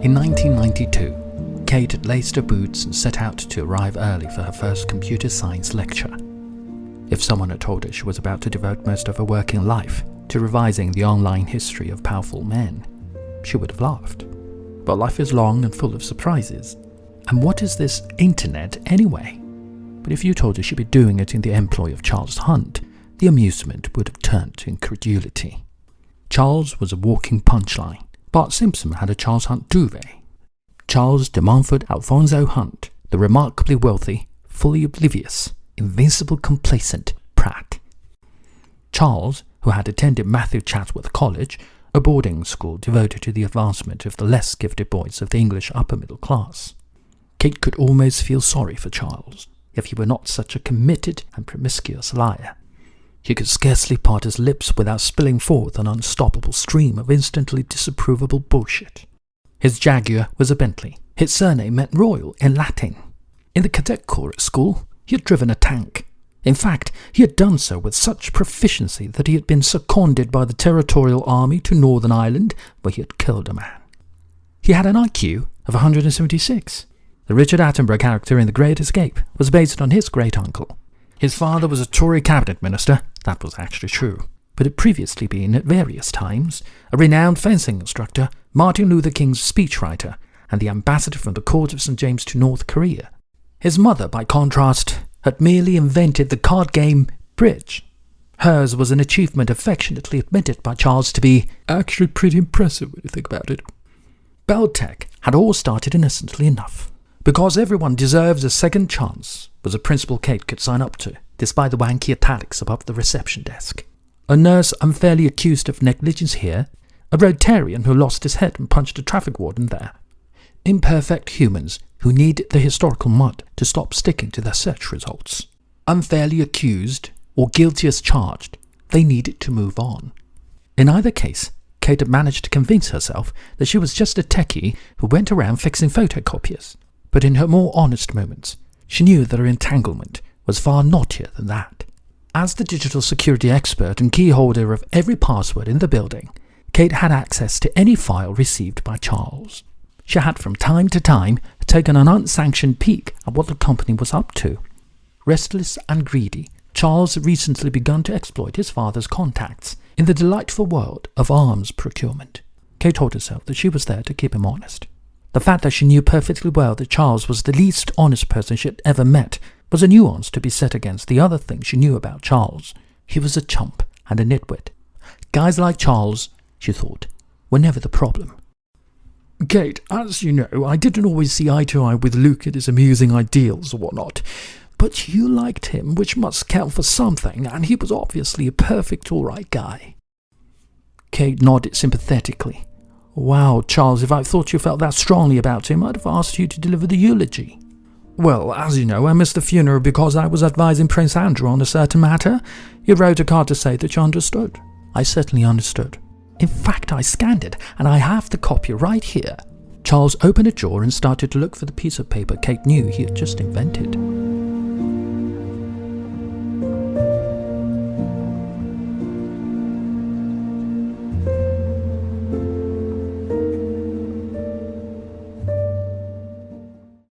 In 1992, Kate had laced her boots and set out to arrive early for her first computer science lecture. If someone had told her she was about to devote most of her working life to revising the online history of powerful men, she would have laughed. But life is long and full of surprises. And what is this internet anyway? But if you told her she'd be doing it in the employ of Charles Hunt, the amusement would have turned to incredulity. Charles was a walking punchline. Bart Simpson had a Charles Hunt duvet. Charles de Montfort Alphonso Hunt, the remarkably wealthy, fully oblivious, invincible complacent Pratt. Charles, who had attended Matthew Chatsworth College, a boarding school devoted to the advancement of the less gifted boys of the English upper middle class. Kate could almost feel sorry for Charles, if he were not such a committed and promiscuous liar. He could scarcely part his lips without spilling forth an unstoppable stream of instantly disapprovable bullshit. His Jaguar was a Bentley. His surname meant royal in Latin. In the cadet corps at school, he had driven a tank. In fact, he had done so with such proficiency that he had been seconded by the Territorial Army to Northern Ireland, where he had killed a man. He had an IQ of 176. The Richard Attenborough character in The Great Escape was based on his great-uncle. His father was a Tory cabinet minister, that was actually true, but had previously been, at various times, a renowned fencing instructor, Martin Luther King's speechwriter, and the ambassador from the court of St. James to North Korea. His mother, by contrast, had merely invented the card game bridge. Hers was an achievement affectionately admitted by Charles to be actually pretty impressive when you think about it. Beltec had all started innocently enough. Because everyone deserves a second chance was a principle Kate could sign up to, despite the wanky italics above the reception desk. A nurse unfairly accused of negligence here, a Rotarian who lost his head and punched a traffic warden there. Imperfect humans who needed the historical mud to stop sticking to their search results. Unfairly accused or guilty as charged, they needed to move on. In either case, Kate had managed to convince herself that she was just a techie who went around fixing photocopiers. But in her more honest moments, she knew that her entanglement was far knottier than that. As the digital security expert and key holder of every password in the building, Kate had access to any file received by Charles. She had from time to time taken an unsanctioned peek at what the company was up to. Restless and greedy, Charles had recently begun to exploit his father's contacts in the delightful world of arms procurement. Kate told herself that she was there to keep him honest. The fact that she knew perfectly well that Charles was the least honest person she had ever met was a nuance to be set against the other things she knew about Charles. He was a chump and a nitwit. Guys like Charles, she thought, were never the problem. Kate, as you know, I didn't always see eye to eye with Luke and his amusing ideals or whatnot. But you liked him, which must count for something, and he was obviously a perfect all-right guy. Kate nodded sympathetically. Wow, Charles, if I thought you felt that strongly about him, I'd have asked you to deliver the eulogy. Well, as you know, I missed the funeral because I was advising Prince Andrew on a certain matter. You wrote a card to say that you understood. I certainly understood. In fact, I scanned it, and I have the copy right here. Charles opened a drawer and started to look for the piece of paper Kate knew he had just invented.